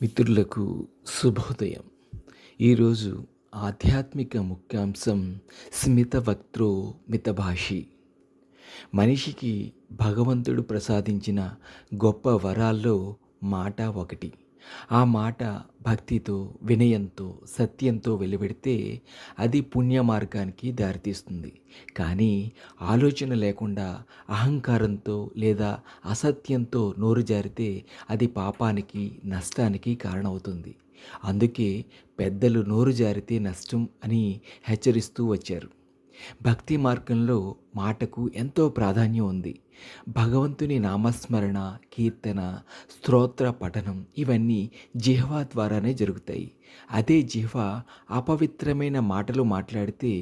మిత్రులకు శుభోదయం. ఈరోజు ఆధ్యాత్మిక ముఖ్యాంశం స్మితవక్త్రో మితభాషి. మనిషికి భగవంతుడు ప్రసాదించిన గొప్ప వరాల్లో మాట ఒకటి. ఆ మాట భక్తితో, వినయంతో, సత్యంతో వెలువడితే అది పుణ్య మార్గానికి దారితీస్తుంది. కానీ ఆలోచన లేకుండా అహంకారంతో లేదా అసత్యంతో నోరు జారితే అది పాపానికి, నష్టానికి కారణమవుతుంది. అందుకే పెద్దలు నోరు జారితే నష్టం అని హెచ్చరిస్తూ వచ్చారు. భక్తి మార్గంలో మాటకు ఎంతో ప్రాధాన్యం ఉంది. భగవంతుని నామస్మరణ, కీర్తన, స్తోత్ర పఠనం ఇవన్నీ జిహ్వ ద్వారానే జరుగుతాయి. అదే జిహ్వ అపవిత్రమైన మాటలు మాట్లాడితే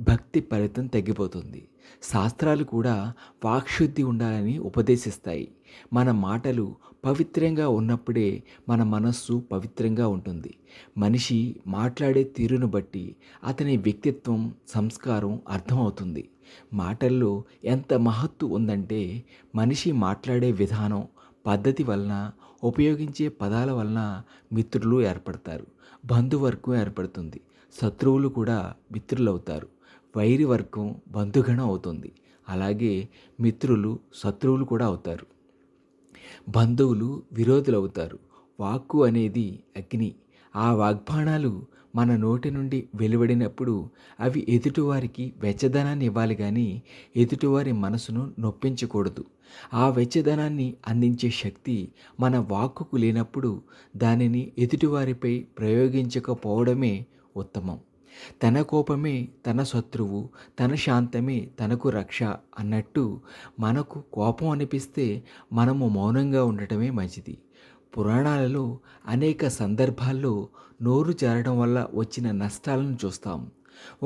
భక్తి ఫలితం తగ్గిపోతుంది. శాస్త్రాలు కూడా వాక్శుద్ధి ఉండాలని ఉపదేశిస్తాయి. మన మాటలు పవిత్రంగా ఉన్నప్పుడే మన మనస్సు పవిత్రంగా ఉంటుంది. మనిషి మాట్లాడే తీరును బట్టి అతని వ్యక్తిత్వం, సంస్కారం అర్థమవుతుంది. మాటల్లో ఎంత మహత్తు ఉందంటే మనిషి మాట్లాడే విధానం, పద్ధతి వలన, ఉపయోగించే పదాల వలన మిత్రులు ఏర్పడతారు, బంధువర్గం ఏర్పడుతుంది, శత్రువులు కూడా మిత్రులవుతారు, వైరి వర్గం బంధుగణం అవుతుంది. అలాగే మిత్రులు శత్రువులు కూడా అవుతారు, బంధువులు విరోధులవుతారు. వాక్కు అనేది అగ్ని. ఆ వాగ్బాణాలు మన నోటి నుండి వెలువడినప్పుడు అవి ఎదుటివారికి వెచ్చదనాన్ని ఇవ్వాలి కానీ ఎదుటివారి మనసును నొప్పించకూడదు. ఆ వెచ్చదనాన్ని అందించే శక్తి మన వాక్కుకు లేనప్పుడు దానిని ఎదుటివారిపై ప్రయోగించకపోవడమే ఉత్తమం. తన కోపమే తన శత్రువు, తన శాంతమే తనకు రక్ష అన్నట్టు మనకు కోపం అనిపిస్తే మనము మౌనంగా ఉండటమే మంచిది. పురాణాలలో అనేక సందర్భాల్లో నోరు జారడం వల్ల వచ్చిన నష్టాలను చూస్తాం.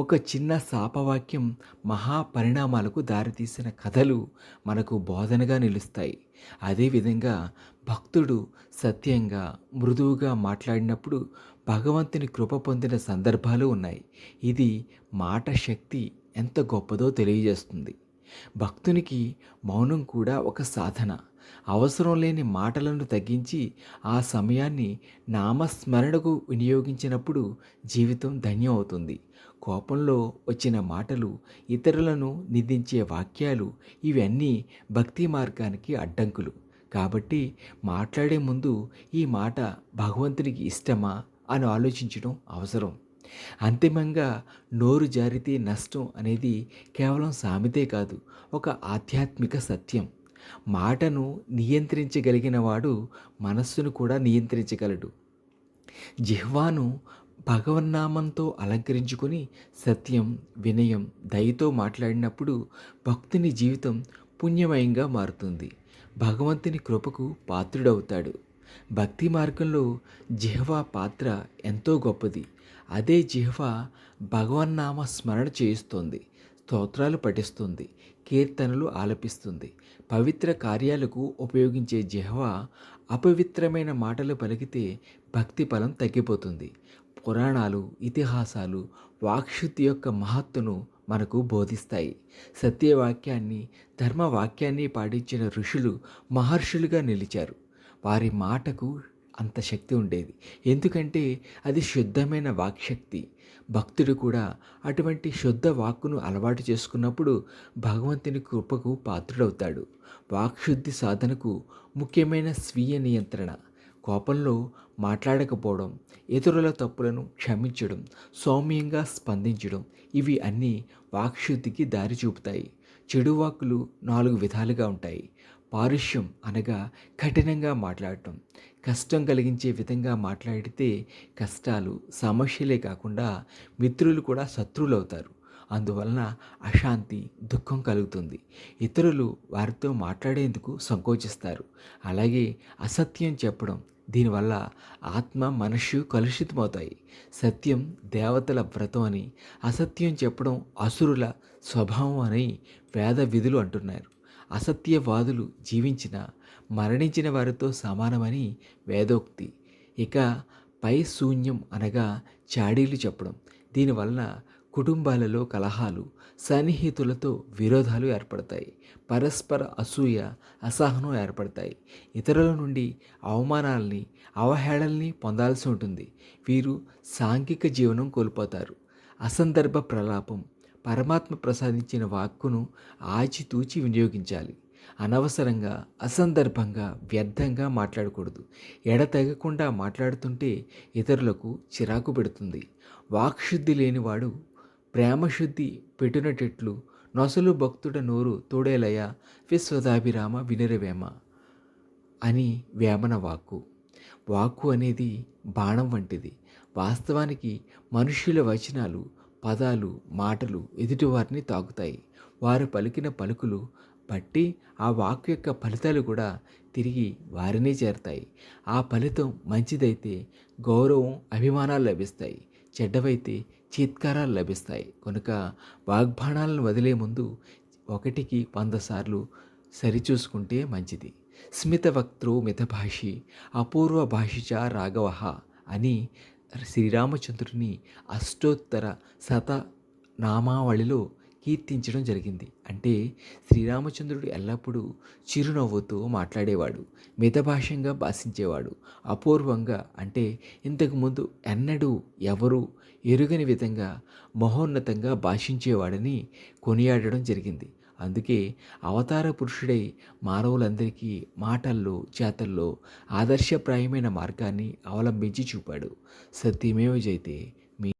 ఒక చిన్న శాపవాక్యం మహాపరిణామాలకు దారితీసిన కథలు మనకు బోధనగా నిలుస్తాయి. అదేవిధంగా భక్తుడు సత్యంగా, మృదువుగా మాట్లాడినప్పుడు భగవంతుని కృప పొందిన సందర్భాలు ఉన్నాయి. ఇది మాట శక్తి ఎంత గొప్పదో తెలియజేస్తుంది. భక్తునికి మౌనం కూడా ఒక సాధన. అవసరం లేని మాటలను తగ్గించి ఆ సమయాన్ని నామస్మరణకు వినియోగించినప్పుడు జీవితం ధన్యం అవుతుంది. కోపంలో వచ్చిన మాటలు, ఇతరులను నిందించే వాక్యాలు ఇవన్నీ భక్తి మార్గానికి అడ్డంకులు. కాబట్టి మాట్లాడే ముందు ఈ మాట భగవంతునికి ఇష్టమా అని ఆలోచించడం అవసరం. అంతిమంగా నోరు జారితే నష్టం అనేది కేవలం సామెతే కాదు, ఒక ఆధ్యాత్మిక సత్యం. మాటను నియంత్రించగలిగిన వాడు మనస్సును కూడా నియంత్రించగలడు. జిహ్వాను భగవన్నామంతో అలంకరించుకొని సత్యం, వినయం, దయతో మాట్లాడినప్పుడు భక్తుని జీవితం పుణ్యమయంగా మారుతుంది. భగవంతుని కృపకు పాత్రుడవుతాడు. భక్తి మార్గంలో జిహ్వ పాత్ర ఎంతో గొప్పది. అదే జిహ్వ భగవన్నామ స్మరణ చేయిస్తుంది, స్తోత్రాలు పఠిస్తుంది, కీర్తనలు ఆలపిస్తుంది. పవిత్ర కార్యాలకు ఉపయోగించే జిహ్వ అపవిత్రమైన మాటలు పలికితే భక్తి ఫలం తగ్గిపోతుంది. పురాణాలు, ఇతిహాసాలు వాక్శుద్ధి యొక్క మహత్తును మనకు బోధిస్తాయి. సత్యవాక్యాన్ని, ధర్మవాక్యాన్ని పాటించిన ఋషులు మహర్షులుగా నిలిచారు. వారి మాటకు అంత శక్తి ఉండేది, ఎందుకంటే అది శుద్ధమైన వాక్శక్తి. భక్తుడు కూడా అటువంటి శుద్ధ వాక్కును అలవాటు చేసుకున్నప్పుడు భగవంతుని కృపకు పాత్రుడవుతాడు. వాక్శుద్ధి సాధనకు ముఖ్యమైన స్వీయ నియంత్రణ. కోపంలో మాట్లాడకపోవడం, ఇతరుల తప్పులను క్షమించడం, సౌమ్యంగా స్పందించడం ఇవి అన్నీ వాక్శుద్ధికి దారి చూపుతాయి. చెడు వాక్కులు 4 విధాలుగా ఉంటాయి. పారుష్యం అనగా కఠినంగా మాట్లాడటం. కష్టం కలిగించే విధంగా మాట్లాడితే కష్టాలు, సమస్యలే కాకుండా మిత్రులు కూడా శత్రువులు అవుతారు. అందువలన అశాంతి, దుఃఖం కలుగుతుంది. ఇతరులు వారితో మాట్లాడేందుకు సంకోచిస్తారు. అలాగే అసత్యం చెప్పడం, దీనివల్ల ఆత్మ, మనస్సు కలుషితమవుతాయి. సత్యం దేవతల వ్రతం అని, అసత్యం చెప్పడం అసురుల స్వభావం అని వేద విధులు అంటున్నారు. అసత్యవాదులు జీవించిన, మరణించిన వారితో సమానమని వేదోక్తి. ఇక పై శూన్యం అనగా చాడీలు చెప్పడం. దీనివలన కుటుంబాలలో కలహాలు, సన్నిహితులతో విరోధాలు ఏర్పడతాయి. పరస్పర అసూయ, అసహనం ఏర్పడతాయి. ఇతరుల నుండి అవమానాల్ని, అవహేళనల్ని పొందాల్సి ఉంటుంది. వీరు సాంఘిక జీవనం కోల్పోతారు. అసందర్భ ప్రలాపం. పరమాత్మ ప్రసాదించిన వాక్కును ఆచితూచి వినియోగించాలి. అనవసరంగా, అసందర్భంగా, వ్యర్థంగా మాట్లాడకూడదు. ఎడతెగకుండా మాట్లాడుతుంటే ఇతరులకు చిరాకు పెడుతుంది. వాక్శుద్ధి లేనివాడు ప్రేమశుద్ధి పెట్టునటెట్లు నొసలు భక్తుడ నోరు తోడేలయ విశ్వదాభిరామ వినురవేమ అని వేమన వాక్కు. వాక్కు అనేది బాణం వంటిది. వాస్తవానికి మనుష్యుల వచనాలు, పదాలు, మాటలు ఎదుటివారిని తాకుతాయి. వారు పలికిన పలుకులు బట్టి ఆ వాక్కు యొక్క ఫలితాలు కూడా తిరిగి వారినే చేరతాయి. ఆ ఫలితం మంచిదైతే గౌరవం, అభిమానాలు లభిస్తాయి. చెడ్డవైతే చీత్కారాలు లభిస్తాయి. కనుక వాగ్బాణాలను వదిలే ముందు 1కి 100 సార్లు సరిచూసుకుంటే మంచిది. స్మితవక్త్రో మితభాషి అపూర్వ భాషిచ రాఘవ అని శ్రీరామచంద్రుని అష్టోత్తర శతనామావళిలో కీర్తించడం జరిగింది. అంటే శ్రీరామచంద్రుడు ఎల్లప్పుడూ చిరునవ్వుతో మాట్లాడేవాడు, మితభాషంగా భాషించేవాడు, అపూర్వంగా అంటే ఇంతకుముందు ఎన్నడూ ఎవరూ ఎరుగని విధంగా మహోన్నతంగా భాషించేవాడని కొనియాడడం జరిగింది. అందుకే అవతార పురుషుడై మానవులందరికీ మాటల్లో, చేతల్లో ఆదర్శప్రాయమైన మార్గాన్ని అవలంబించి చూపాడు. సత్యమేవ జయతే.